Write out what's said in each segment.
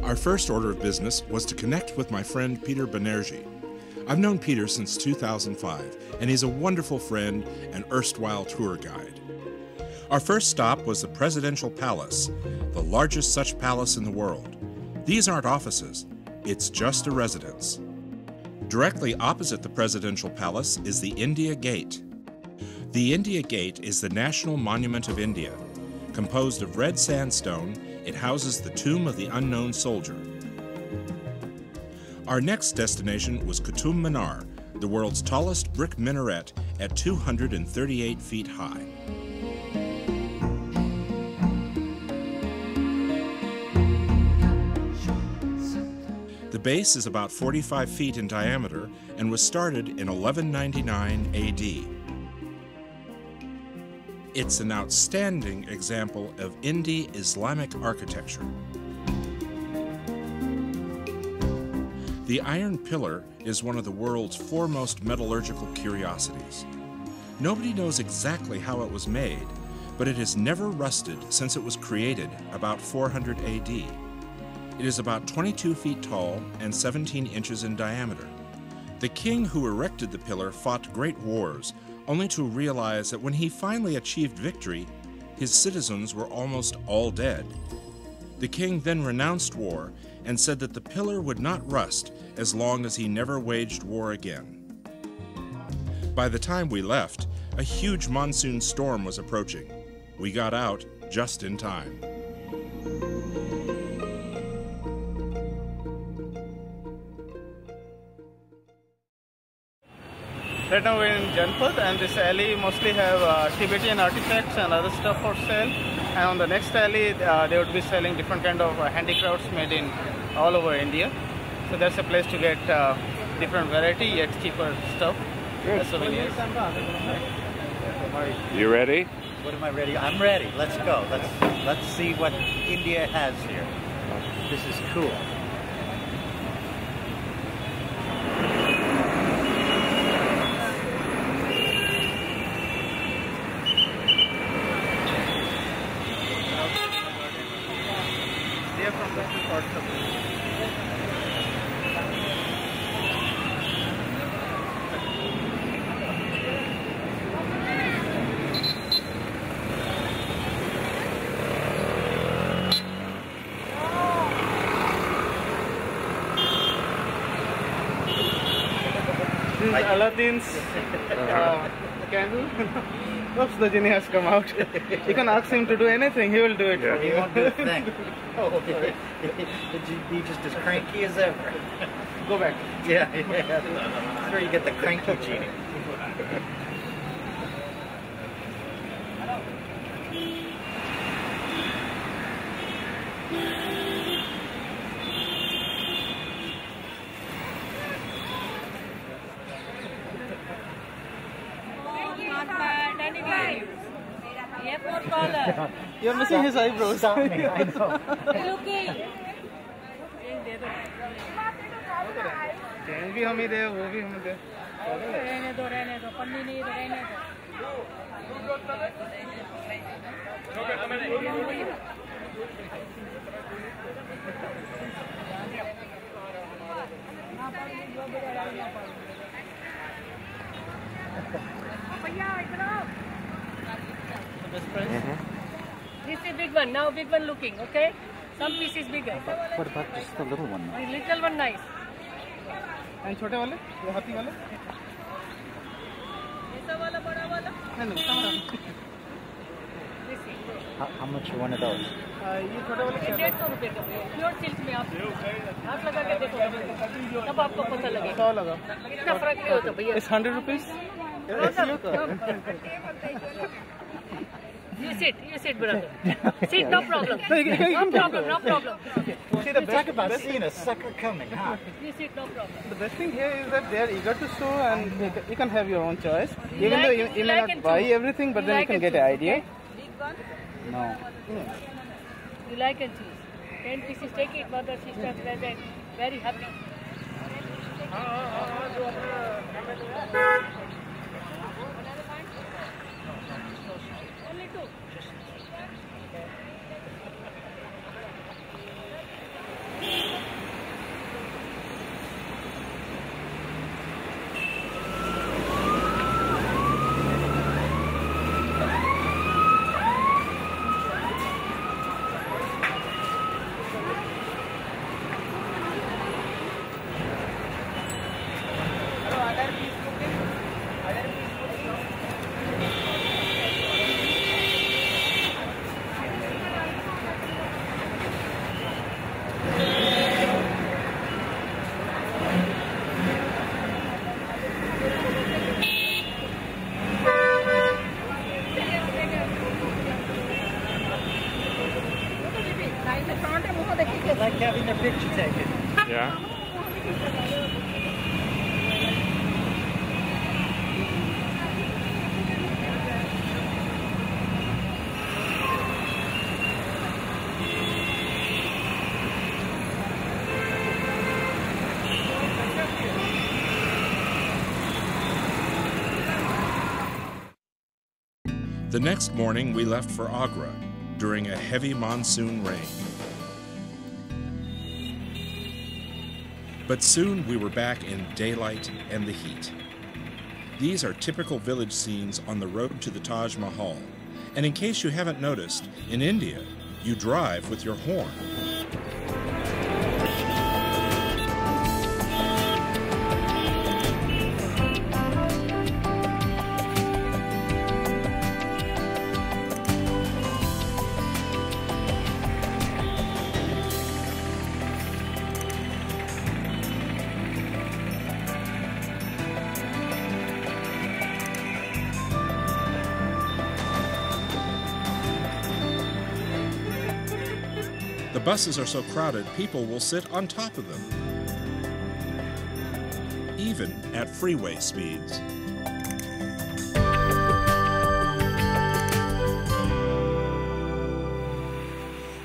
Our first order of business was to connect with my friend Peter Banerjee. I've known Peter since 2005, and he's a wonderful friend and erstwhile tour guide. Our first stop was the Presidential Palace, the largest such palace in the world. These aren't offices, it's just a residence. Directly opposite the Presidential Palace is the India Gate. The India Gate is the national monument of India. Composed of red sandstone, it houses the tomb of the unknown soldier. Our next destination was Qutub Minar, the world's tallest brick minaret at 238 feet high. The base is about 45 feet in diameter and was started in 1199 AD. It's an outstanding example of Indian Islamic architecture. The iron pillar is one of the world's foremost metallurgical curiosities. Nobody knows exactly how it was made, but it has never rusted since it was created about 400 AD. It is about 22 feet tall and 17 inches in diameter. The king who erected the pillar fought great wars, only to realize that when he finally achieved victory, his citizens were almost all dead. The king then renounced war and said that the pillar would not rust as long as he never waged war again. By the time we left, a huge monsoon storm was approaching. We got out just in time. Right now we're in Janpat, and this alley mostly have Tibetan artifacts and other stuff for sale. And on the next alley, they would be selling different kind of handicrafts made in all over India. So that's a place to get different variety yet cheaper stuff. Souvenirs. You ready? What am I ready? I'm ready. Let's go. Let's see what India has here. This is cool. They are from different parts of the world. This is Aladdin's candle. Oops, the genie has come out. You can ask him to do anything, he will do it for you. He won't do a thing. Oh, okay. Be just as cranky as ever. Go back. Yeah. That's where you get the cranky genie. You're missing his eyebrows. Stop me, I know. Change भी हम ही दे, वो भी हम दे. रहने दो पन्नी नहीं तो रहने This is big one. Now big one looking, okay? Some pieces bigger. What about just the little one? The little one nice. And छोटे वाले, वो हाथी वाले. ऐसा वाला बड़ा वाला. How much are one of those? ये छोटे वाले 150 रुपए का. प्योर सिल्क में आप हाथ लगा के देखो, तब आपको पता लगेगा. 100 लगा. इतना फर्क नहीं होता भैया. It's 100 rupees. You sit, brother. Sit, no problem. No problem. See, the talk about seeing a sucker coming, huh? You sit, no problem. The best thing here is that they are eager to show, and you can have your own choice. Even like though it, you may like not it buy too. everything, but You then like you can it get too, an idea. okay? Big one. No. You like and choose. 10 pieces, take it, mother, sister, present. Very happy. Only two. The next morning, we left for Agra during a heavy monsoon rain. But soon we were back in daylight and the heat. These are typical village scenes on the road to the Taj Mahal. And in case you haven't noticed, in India, you drive with your horn. The buses are so crowded, people will sit on top of them, even at freeway speeds.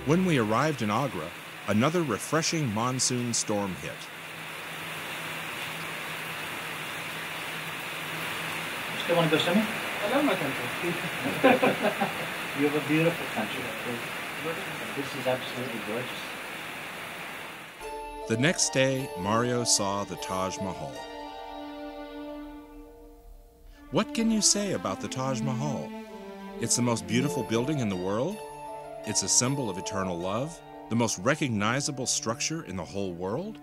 When we arrived in Agra, another refreshing monsoon storm hit. You want to go swimming? I love my country. You have a beautiful country. This is absolutely gorgeous. The next day, Mario saw the Taj Mahal. What can you say about the Taj Mahal? It's the most beautiful building in the world. It's a symbol of eternal love, the most recognizable structure in the whole world.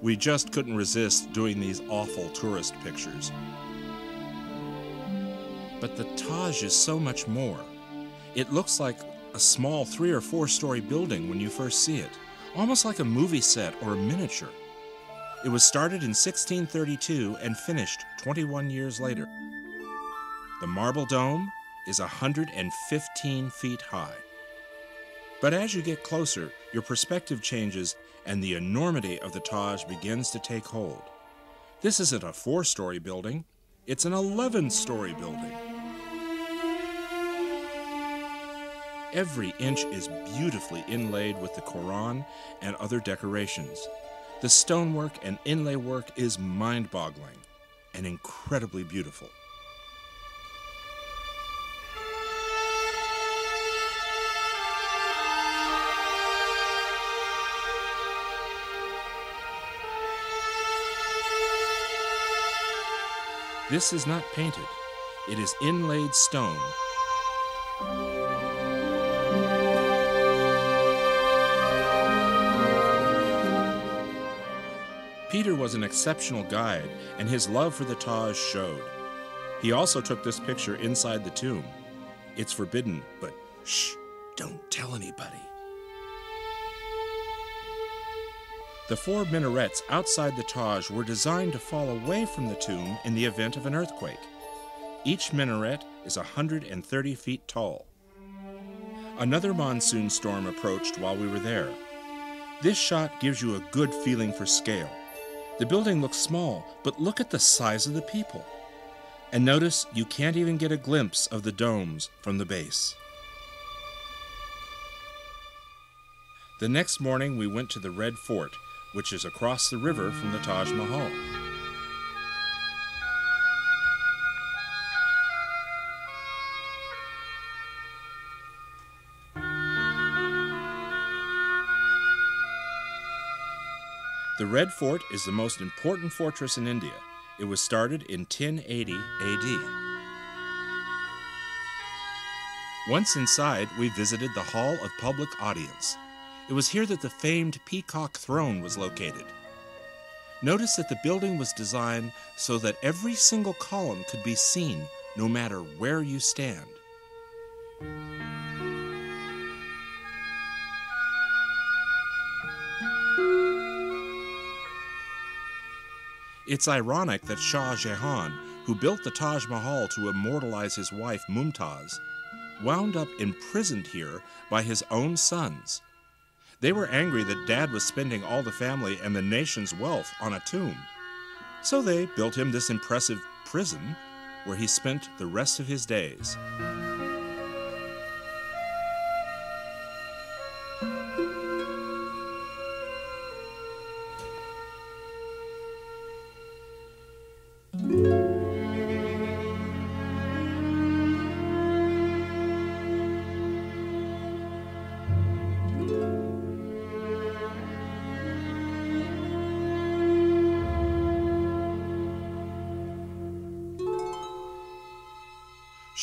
We just couldn't resist doing these awful tourist pictures. But the Taj is so much more. It looks like a small 3 or 4 story building when you first see it, almost like a movie set or a miniature. It was started in 1632 and finished 21 years later. The marble dome is 115 feet high. But as you get closer, your perspective changes and the enormity of the Taj begins to take hold. This isn't a 4-story building, it's an 11-story building. Every inch is beautifully inlaid with the Quran and other decorations. The stonework and inlay work is mind-boggling and incredibly beautiful. This is not painted. It is inlaid stone. Peter was an exceptional guide, and his love for the Taj showed. He also took this picture inside the tomb. It's forbidden, but shh, don't tell anybody. The 4 minarets outside the Taj were designed to fall away from the tomb in the event of an earthquake. Each minaret is 130 feet tall. Another monsoon storm approached while we were there. This shot gives you a good feeling for scale. The building looks small, but look at the size of the people. And notice you can't even get a glimpse of the domes from the base. The next morning we went to the Red Fort, which is across the river from the Taj Mahal. The Red Fort is the most important fortress in India. It was started in 1080 AD. Once inside, we visited the Hall of Public Audience. It was here that the famed Peacock Throne was located. Notice that the building was designed so that every single column could be seen no matter where you stand. It's ironic that Shah Jahan, who built the Taj Mahal to immortalize his wife Mumtaz, wound up imprisoned here by his own sons. They were angry that Dad was spending all the family and the nation's wealth on a tomb. So they built him this impressive prison where he spent the rest of his days.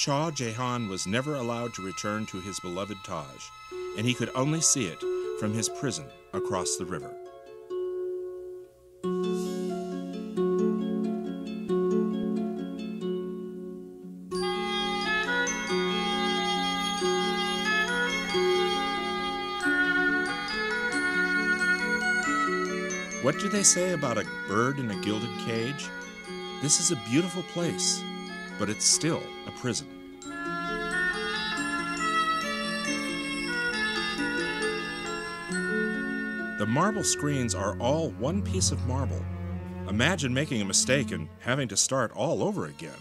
Shah Jahan was never allowed to return to his beloved Taj, and he could only see it from his prison across the river. What do they say about a bird in a gilded cage? This is a beautiful place, but it's still a prison. The marble screens are all one piece of marble. Imagine making a mistake and having to start all over again.